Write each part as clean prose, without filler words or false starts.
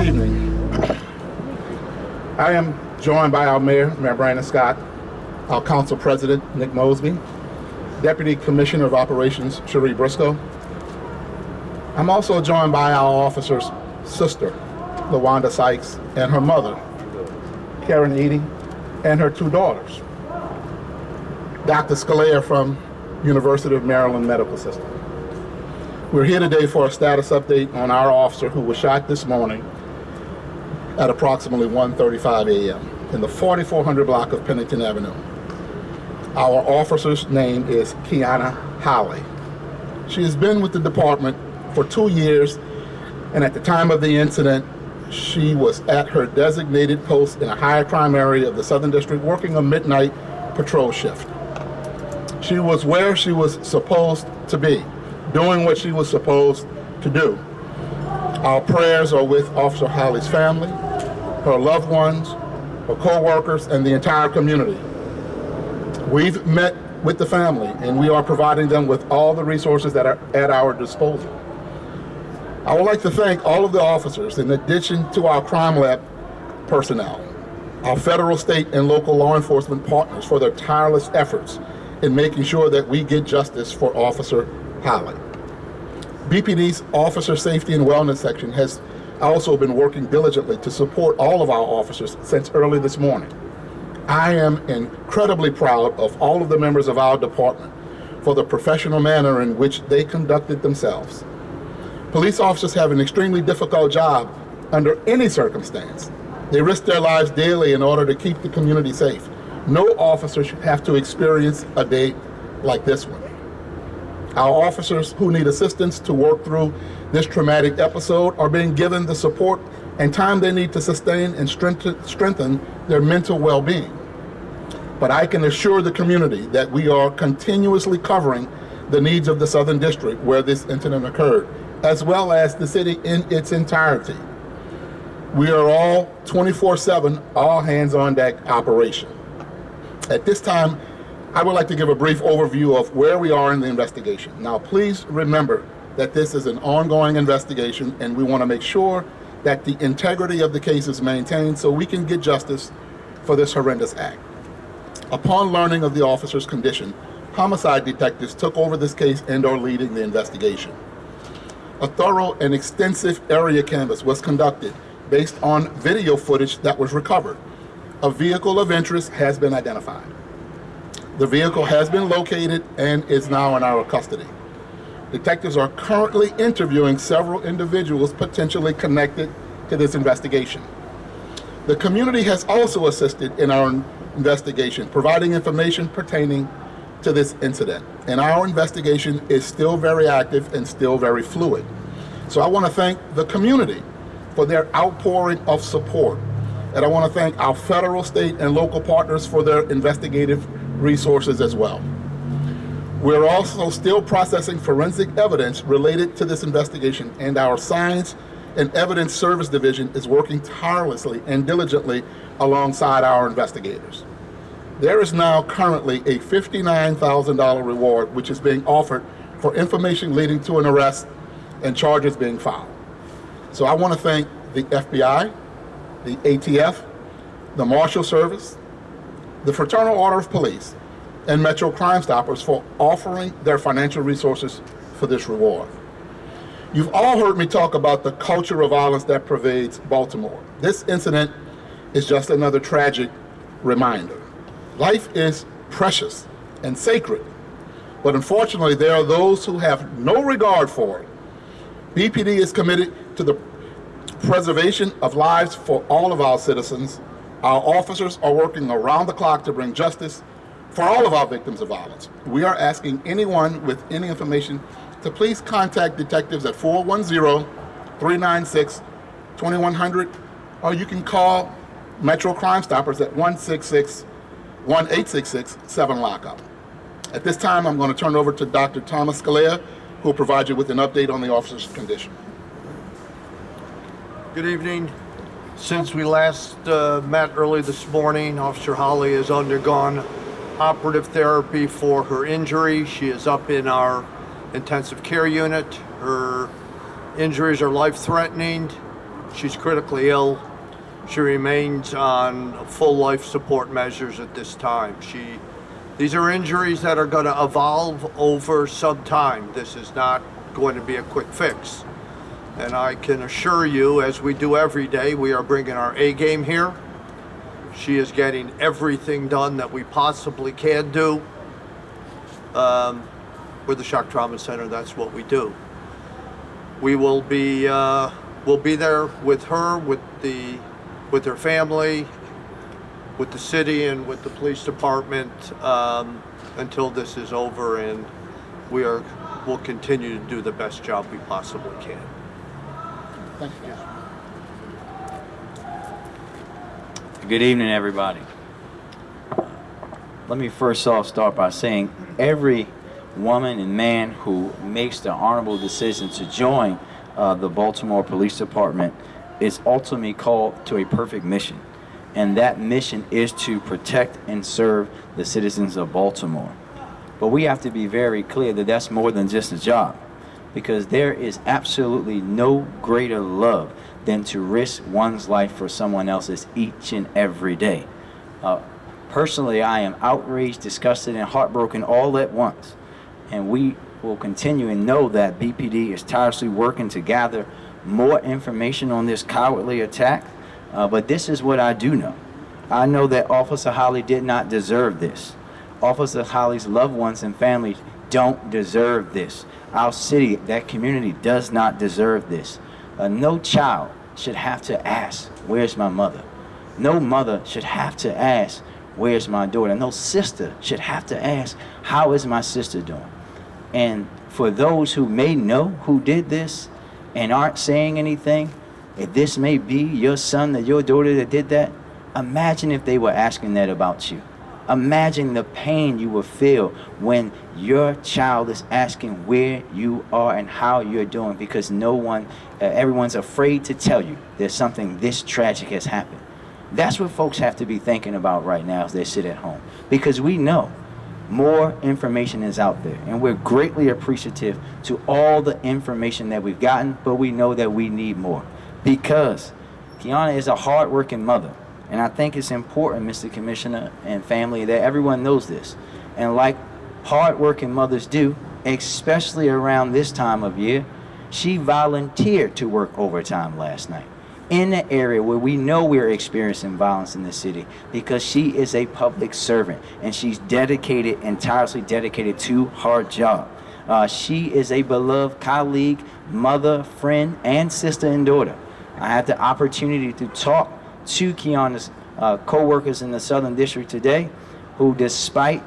evening. I am joined by our Mayor Brandon Scott, our Council President, Nick Mosby, Deputy Commissioner of Operations, Cherie Briscoe. I'm also joined by our officer's sister, LaWanda Sykes, and her mother, Karen Eady, and her two daughters, Dr. Scalea from University of Maryland Medical System. We're here today for a status update on our officer who was shot this morning at approximately 1:35 a.m. in the 4400 block of Pennington Avenue. Our officer's name is Kiana Holly. She has been with the department for 2 years, and at the time of the incident, she was at her designated post in a high crime area of the Southern District working a midnight patrol shift. She was where she was supposed to be, doing what she was supposed to do. Our prayers are with Officer Holly's family, her loved ones, her co-workers, and the entire community. We've met with the family, and we are providing them with all the resources that are at our disposal. I would like to thank all of the officers, in addition to our crime lab personnel, our federal, state, and local law enforcement partners for their tireless efforts in making sure that we get justice for Officer Holly. BPD's Officer Safety and Wellness Section has also been working diligently to support all of our officers since early this morning. I am incredibly proud of all of the members of our department for the professional manner in which they conducted themselves. Police officers have an extremely difficult job under any circumstance. They risk their lives daily in order to keep the community safe. No officer should have to experience a day like this one. Our officers who need assistance to work through this traumatic episode are being given the support and time they need to sustain and strengthen their mental well-being. But I can assure the community that we are continuously covering the needs of the Southern District where this incident occurred, as well as the city in its entirety. We are all 24/7, all hands-on-deck operation. At this time, I would like to give a brief overview of where we are in the investigation. Now, please remember that this is an ongoing investigation, and we want to make sure that the integrity of the case is maintained so we can get justice for this horrendous act. Upon learning of the officer's condition, homicide detectives took over this case and are leading the investigation. A thorough and extensive area canvass was conducted based on video footage that was recovered. A vehicle of interest has been identified. The vehicle has been located and is now in our custody. Detectives are currently interviewing several individuals potentially connected to this investigation. The community has also assisted in our investigation, providing information pertaining to this incident. And our investigation is still very active and still very fluid. So I want to thank the community for their outpouring of support. And I want to thank our federal, state, and local partners for their investigative resources as well. We're also still processing forensic evidence related to this investigation, and our Science and Evidence Service Division is working tirelessly and diligently alongside our investigators. There is now currently a $59,000 reward which is being offered for information leading to an arrest and charges being filed. So I want to thank the FBI, the ATF, the Marshal Service, the Fraternal Order of Police, and Metro Crime Stoppers for offering their financial resources for this reward. You've all heard me talk about the culture of violence that pervades Baltimore. This incident is just another tragic reminder. Life is precious and sacred, but unfortunately there are those who have no regard for it. BPD is committed to the preservation of lives for all of our citizens. Our officers are working around the clock to bring justice for all of our victims of violence. We are asking anyone with any information to please contact detectives at 410-396-2100, or you can call Metro Crime Stoppers at 1-866-7-LOCK-UP. At this time, I'm going to turn it over to Dr. Thomas Scalea, who will provide you with an update on the officer's condition. Good evening. Since we last met early this morning, Officer Holly has undergone operative therapy for her injury. She is up in our intensive care unit. Her injuries are life-threatening. She's critically ill. She remains on full life support measures at this time. These are injuries that are going to evolve over some time. This is not going to be a quick fix. And I can assure you, as we do every day, we are bringing our A game here. She is getting everything done that we possibly can do. We're the Shock Trauma Center, that's what we do. We will be we'll be there with her, with her family, with the city, and with the police department until this is over, and we'll continue to do the best job we possibly can. Thank you. Good evening, everybody. Let me first off start by saying every woman and man who makes the honorable decision to join the Baltimore Police Department is ultimately called to a perfect mission. And that mission is to protect and serve the citizens of Baltimore. But we have to be very clear that that's more than just a job, because there is absolutely no greater love than to risk one's life for someone else's each and every day. Personally, I am outraged, disgusted, and heartbroken all at once. And we will continue and know that BPD is tirelessly working to gather more information on this cowardly attack. But this is what I do know. I know that Officer Holly did not deserve this. Officer Holly's loved ones and families don't deserve this. Our city, that community, does not deserve this. No child should have to ask, where's my mother? No mother should have to ask, where's my daughter? No sister should have to ask, how is my sister doing? And for those who may know who did this and aren't saying anything, if this may be your son or your daughter that did that, imagine if they were asking that about you. Imagine the pain you will feel when your child is asking where you are and how you're doing, because everyone's afraid to tell you there's something this tragic has happened. That's what folks have to be thinking about right now as they sit at home, because we know more information is out there, and we're greatly appreciative to all the information that we've gotten, but we know that we need more, because Kiana is a hard-working mother. And I think it's important, Mr. Commissioner and family, that everyone knows this. And like hard-working mothers do, especially around this time of year, she volunteered to work overtime last night in the area where we know we're experiencing violence in the city, because she is a public servant and she's dedicated, entirely dedicated to her job. She is a beloved colleague, mother, friend, and sister and daughter. I had the opportunity to talk to Kiana's co-workers in the Southern District today, who despite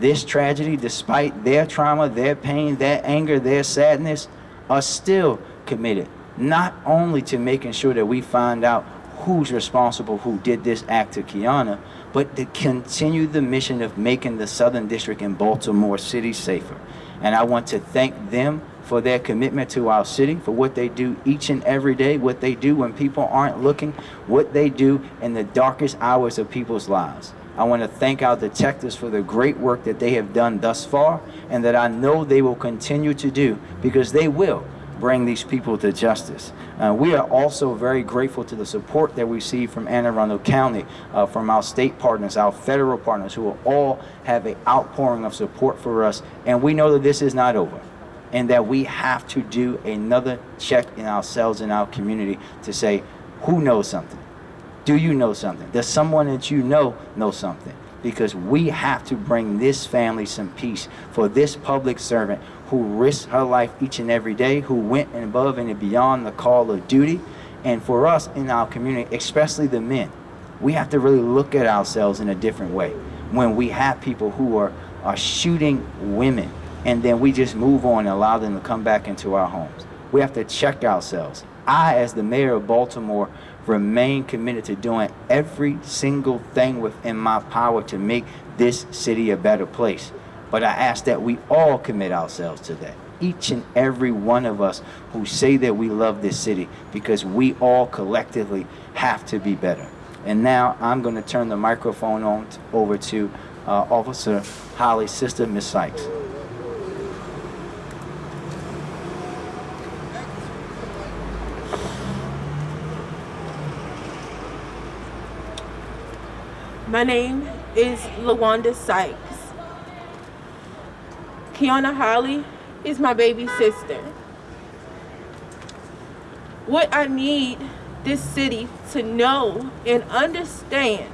this tragedy, despite their trauma, their pain, their anger, their sadness, are still committed, not only to making sure that we find out who's responsible, who did this act to Kiana, but to continue the mission of making the Southern District and Baltimore City safer. And I want to thank them for their commitment to our city, for what they do each and every day, what they do when people aren't looking, what they do in the darkest hours of people's lives. I want to thank our detectives for the great work that they have done thus far, and that I know they will continue to do, because they will bring these people to justice. We are also very grateful to the support that we see from Anne Arundel County, from our state partners, our federal partners, who will all have an outpouring of support for us. And we know that this is not over, and that we have to do another check in ourselves, in our community, to say, who knows something? Do you know something? Does someone that you know something? Because we have to bring this family some peace for this public servant who risks her life each and every day, who went above and beyond the call of duty. And for us in our community, especially the men, we have to really look at ourselves in a different way. When we have people who are shooting women, and then we just move on and allow them to come back into our homes. We have to check ourselves. I, as the mayor of Baltimore, remain committed to doing every single thing within my power to make this city a better place. But I ask that we all commit ourselves to that. Each and every one of us who say that we love this city, because we all collectively have to be better. And now I'm going to turn the microphone over to Officer Holly's sister, Ms. Sykes. My name is LaWanda Sykes. Kiana Holly is my baby sister. What I need this city to know and understand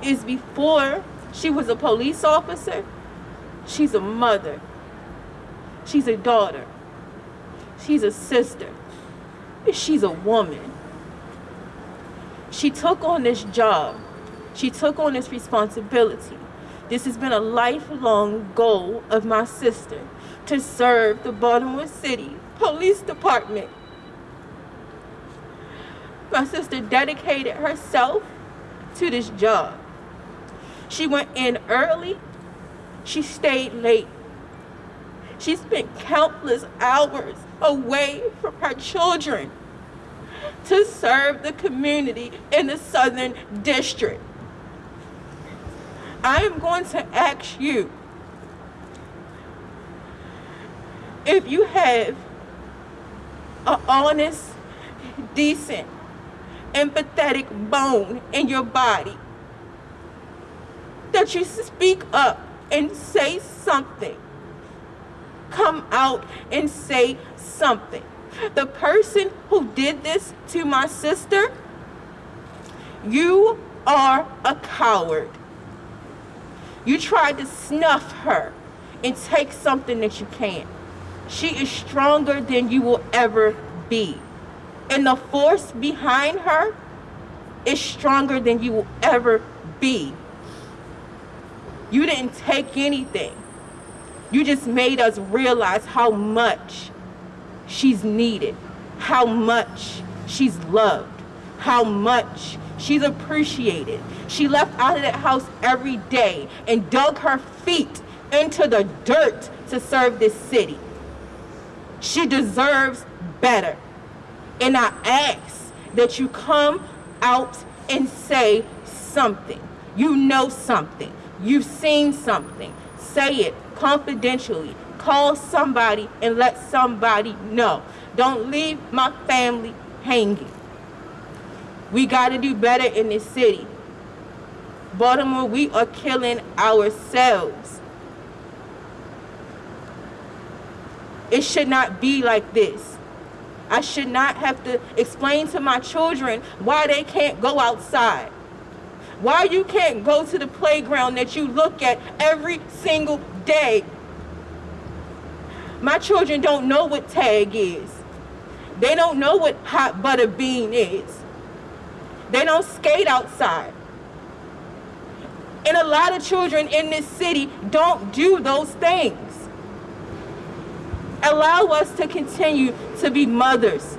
is before she was a police officer, she's a mother. She's a daughter. She's a sister. She's a woman. She took on this job. She took on this responsibility. This has been a lifelong goal of my sister, to serve the Baltimore City Police Department. My sister dedicated herself to this job. She went in early. She stayed late. She spent countless hours away from her children to serve the community in the Southern District. I am going to ask you, if you have an honest, decent, empathetic bone in your body, that you speak up and say something. Come out and say something. The person who did this to my sister, you are a coward. You tried to snuff her and take something that you can't. She is stronger than you will ever be. And the force behind her is stronger than you will ever be. You didn't take anything. You just made us realize how much she's needed, how much she's loved, how much she's appreciated. She left out of that house every day and dug her feet into the dirt to serve this city. She deserves better. And I ask that you come out and say something. You know something. You've seen something. Say it confidentially. Call somebody and let somebody know. Don't leave my family hanging. We got to do better in this city. Baltimore, we are killing ourselves. It should not be like this. I should not have to explain to my children why they can't go outside. Why you can't go to the playground that you look at every single day. My children don't know what tag is. They don't know what hot butter bean is. They don't skate outside. And a lot of children in this city don't do those things. Allow us to continue to be mothers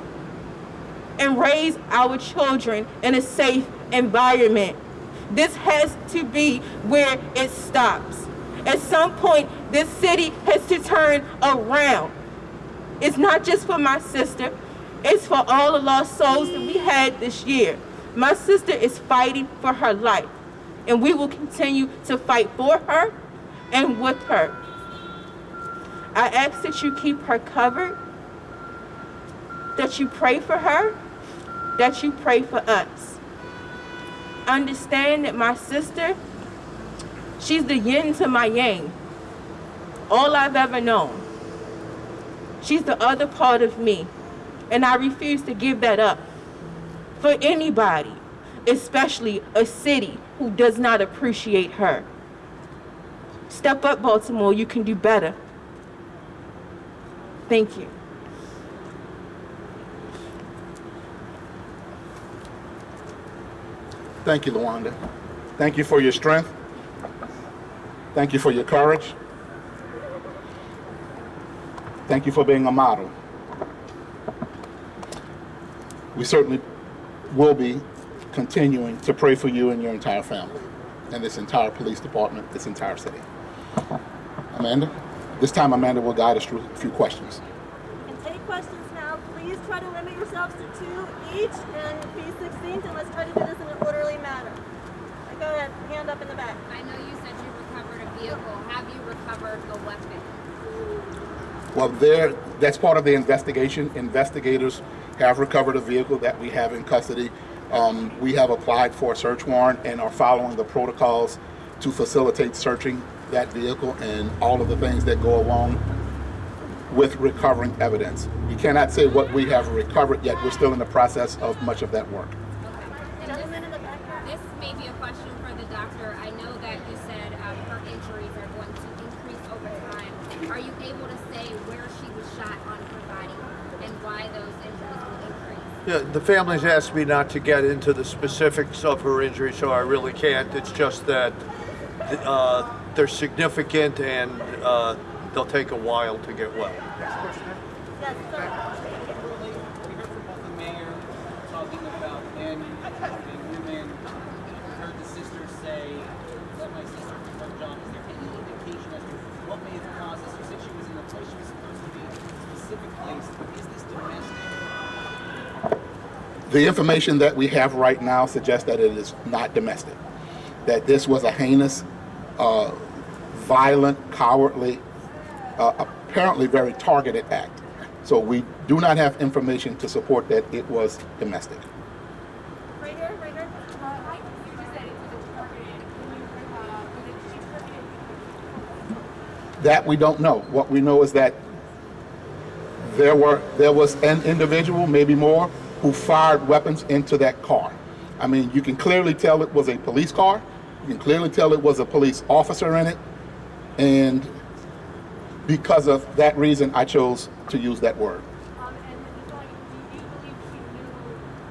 and raise our children in a safe environment. This has to be where it stops. At some point, this city has to turn around. It's not just for my sister. It's for all the lost souls that we had this year. My sister is fighting for her life, and we will continue to fight for her and with her. I ask that you keep her covered, that you pray for her, that you pray for us. Understand that my sister, she's the yin to my yang, all I've ever known. She's the other part of me, and I refuse to give that up for anybody, especially a city who does not appreciate her. Step up, Baltimore, you can do better. Thank you. Thank you, LaWanda. Thank you for your strength. Thank you for your courage. Thank you for being a model. We certainly will be continuing to pray for you and your entire family, and this entire police department, this entire city. Amanda? This time, Amanda will guide us through a few questions. And take questions now. Please try to limit yourselves to 2 each and be succinct, and let's try to do this in an orderly manner. Go ahead, hand up in the back. I know you said you recovered a vehicle. Have you recovered a weapon? Well, that's part of the investigation. Investigators have recovered a vehicle that we have in custody. We have applied for a search warrant and are following the protocols to facilitate searching that vehicle and all of the things that go along with recovering evidence. We cannot say what we have recovered yet. We're still in the process of much of that work. And Gentleman in the back here. this may be a question for the doctor. I know that you said her injuries are going to increase over time. Are you able to say where she was shot on her body and why those injuries will increase? Yeah, the family's asked me not to get into the specifics of her injury, so I really can't. It's just that they're significant and they'll take a while to get well. Yes, sir. We heard from both the mayor talking about men and women. We heard the sister say, let my sister do her job. Is there any indication as to what may have caused this? You said she was in the place she was supposed to be, a specific place. Is this domestic? The information that we have right now suggests that it is not domestic, that this was a heinous, violent, cowardly, apparently very targeted act. So we do not have information to support that it was domestic. Right here, right here. You just said it was a targeted. Was she targeted? That we don't know. What we know is that there was an individual, maybe more, who fired weapons into that car. I mean, you can clearly tell it was a police car. You can clearly tell it was a police officer in it. And because of that reason, I chose to use that word. And do you believe she knew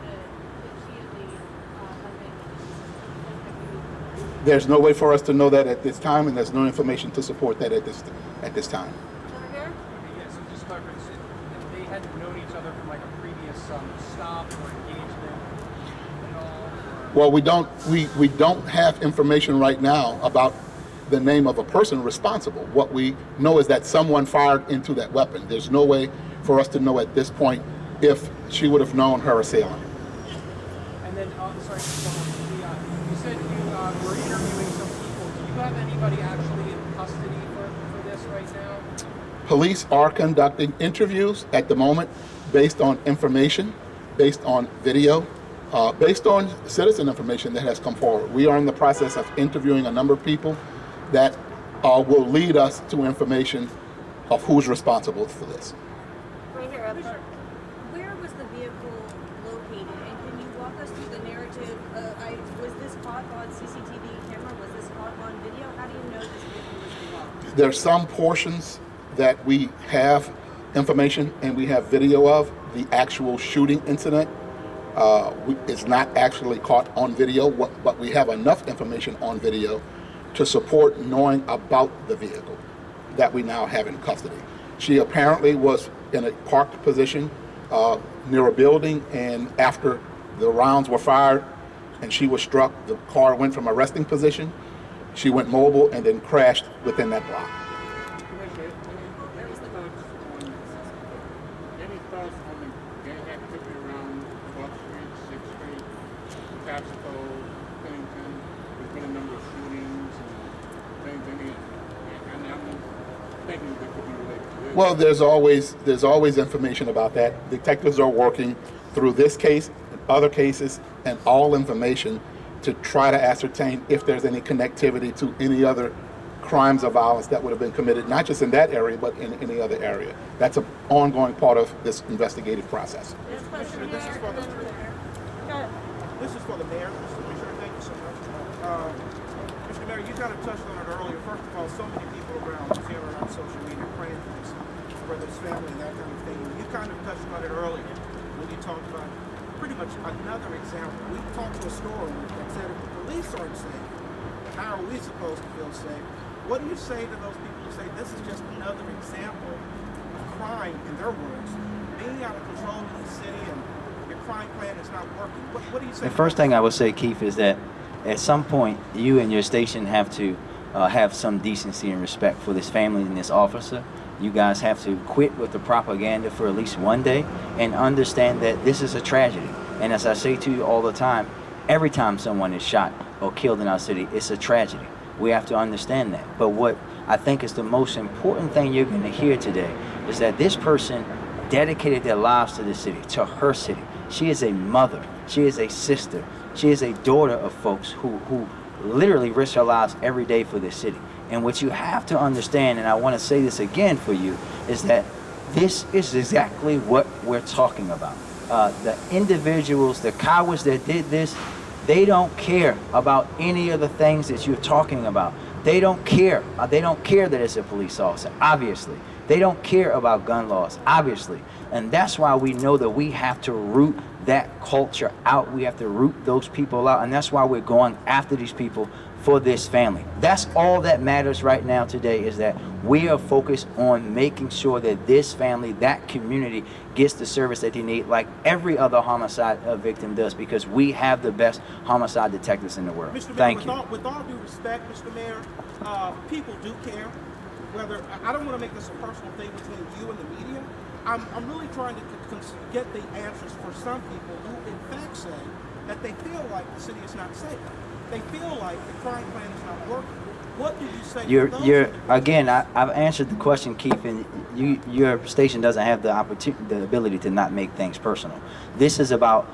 that she is the husband? There's no way for us to know that at this time, and there's no information to support that at this time. Over here. Yeah, so just clarify, if they hadn't known each other from like a previous stop or engagement at all? Well, we don't have information right now about the name of a person responsible. What we know is that someone fired into that weapon. There's no way for us to know at this point if she would have known her assailant. And then, sorry, you said you were interviewing some people. Do you have anybody actually in custody for this right now? Police are conducting interviews at the moment based on information, based on video, based on citizen information that has come forward. We are in the process of interviewing a number of people that will lead us to information of who's responsible for this. Right here. Up front. Where was the vehicle located, and can you walk us through the narrative? Was this caught on CCTV camera? Was this caught on video? How do you know this vehicle was involved? There's some portions that we have information and we have video of. The actual shooting incident is not actually caught on video, but we have enough information on video to support knowing about the vehicle that we now have in custody. She apparently was in a parked position near a building, and after the rounds were fired and she was struck, the car went from a resting position, she went mobile and then crashed within that block. Where was the car? Any thoughts on the gang activity around 12th Street, 6th Street, Capsico, Pennington? There's been a number of shootings and things. And I'm thinking that could be related to this. Well, there's always information about that. Detectives are working through this case and other cases and all information to try to ascertain if there's any connectivity to any other crimes of violence that would have been committed, not just in that area, but in any other area. That's an ongoing part of this investigative process. This question here. This is for the- and then over there. Go ahead. This is for the mayor, Mr. Commissioner. Thank you so much. Mr. Mayor, you kind of touched on it earlier. First of all, so many people around here are on social media praying for this, whether it's family and that kind of thing. You kind of touched on it earlier when you talked about pretty much another example. We talked to a store owner that said if the police aren't safe, how are we supposed to feel safe? What do you say to those people who say this is just another example of crime, in their words, being out of control in the city and your crime plan is not working? What do you say? The first thing I would say, Keith, is that at some point you and your station have to have some decency and respect for this family and this officer. You guys have to quit with the propaganda for at least one day and understand that this is a tragedy. And as I say to you all the time, every time someone is shot or killed in our city, it's a tragedy. We have to understand that. But what I think is the most important thing you're going to hear today is that this person dedicated their lives to the city, to her city. She is a mother. She is a sister. She is a daughter of folks who literally risk their lives every day for this city. And what you have to understand, and I want to say this again for you, is that this is exactly what we're talking about. The individuals, the cowards that did this, they don't care about any of the things that you're talking about. They don't care. They don't care that it's a police officer, obviously. They don't care about gun laws, obviously. And that's why we know that we have to root that culture out. We have to root those people out. And that's why we're going after these people for this family. That's all that matters right now today, is that we are focused on making sure that this family, that community, gets the service that they need, like every other homicide victim does, because we have the best homicide detectives in the world. Mr. Mayor, Thank you. with all due respect, Mr. Mayor, people do care. Whether I don't want to make this a personal thing between you and the media. I'm really trying to get the answers for some people who, in fact, say that they feel like the city is not safe. They feel like the crime plan is not working. What do you say to those You're again. I've answered the question, Keith, and your station doesn't have the ability to not make things personal. This is about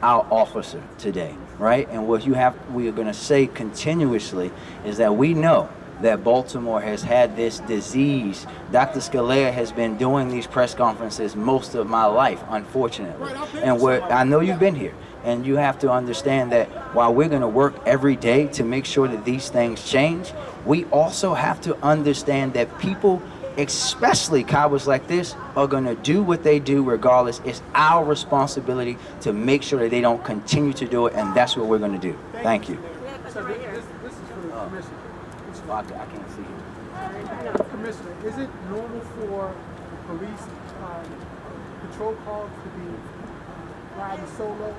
our officer today, right? And what we are going to say continuously is that we know that Baltimore has had this disease. Dr. Scalea has been doing these press conferences most of my life, unfortunately. And I know you've been here. And you have to understand that while we're going to work every day to make sure that these things change, we also have to understand that people, especially cowards like this, are going to do what they do regardless. It's our responsibility to make sure that they don't continue to do it, and that's what we're going to do. Thank you. So this is for the commissioner. I can't see you. Commissioner, is it normal for police patrol cars to be riding solo?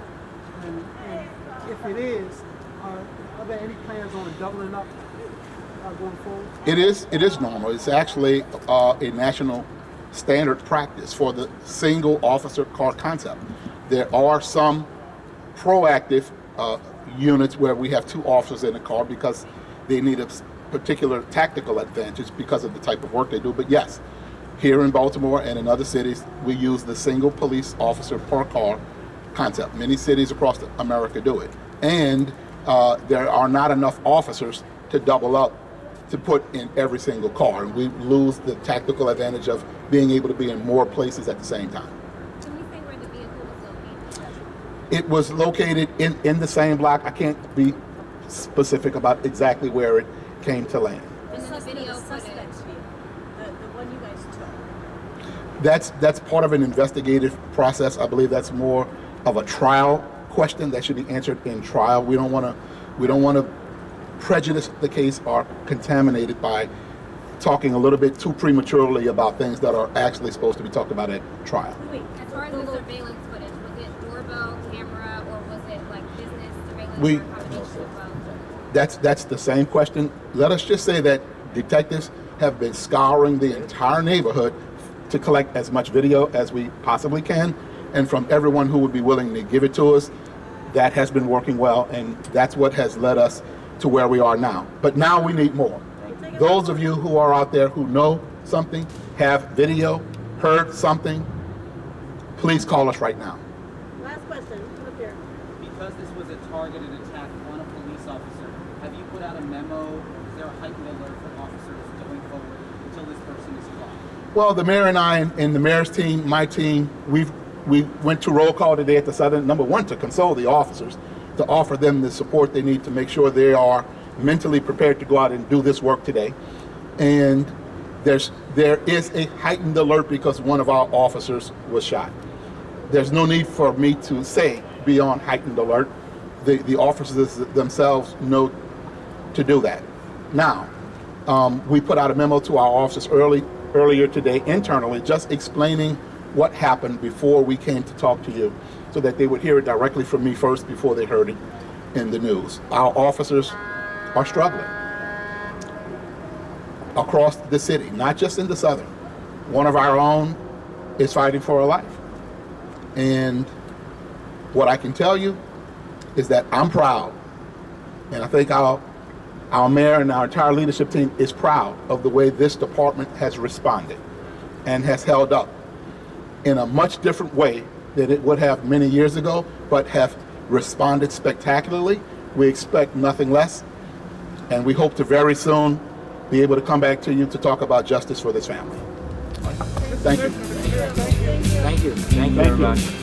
And if it is, are there any plans on doubling up going forward? It is normal. It's actually a national standard practice for the single officer car concept. There are some proactive units where we have two officers in a car because they need a particular tactical advantage because of the type of work they do. But yes, here in Baltimore and in other cities, we use the single police officer per car concept. Many cities across America do it. And there are not enough officers to double up to put in every single car. And we lose the tactical advantage of being able to be in more places at the same time. Can you say where the vehicle was located? It was located in the same block. I can't be specific about exactly where it came to land. And then the video footage. The one you guys took. That's part of an investigative process. I believe that's more of a trial question that should be answered in trial. We don't want to prejudice the case or contaminate it by talking a little bit too prematurely about things that are actually supposed to be talked about at trial. As far as the surveillance footage, was it doorbell camera or was it like business surveillance or a combination of both? That's the same question. Let us just say that detectives have been scouring the entire neighborhood to collect as much video as we possibly can, and from everyone who would be willing to give it to us, that has been working well, and that's what has led us to where we are now. But now we need more. Those of you who are out there who know something, have video, heard something, please call us right now. Last question, come up here. Because this was a targeted attack on a police officer, have you put out a memo? Is there a heightened alert for officers going forward until this person is caught? Well, the mayor and I and the mayor's team, my team, we went to roll call today at the Southern, number one, to console the officers, to offer them the support they need to make sure they are mentally prepared to go out and do this work today. And there is a heightened alert because one of our officers was shot. There's no need for me to say beyond heightened alert. The officers themselves know to do that. Now, we put out a memo to our officers earlier today internally, just explaining what happened before we came to talk to you, so that they would hear it directly from me first before they heard it in the news. Our officers are struggling across the city, not just in the Southern. One of our own is fighting for her life. And what I can tell you is that I'm proud, and I think our mayor and our entire leadership team is proud of the way this department has responded and has held up in a much different way than it would have many years ago, but have responded spectacularly. We expect nothing less, and we hope to very soon be able to come back to you to talk about justice for this family. Thank you. Thank you. Thank you, everybody.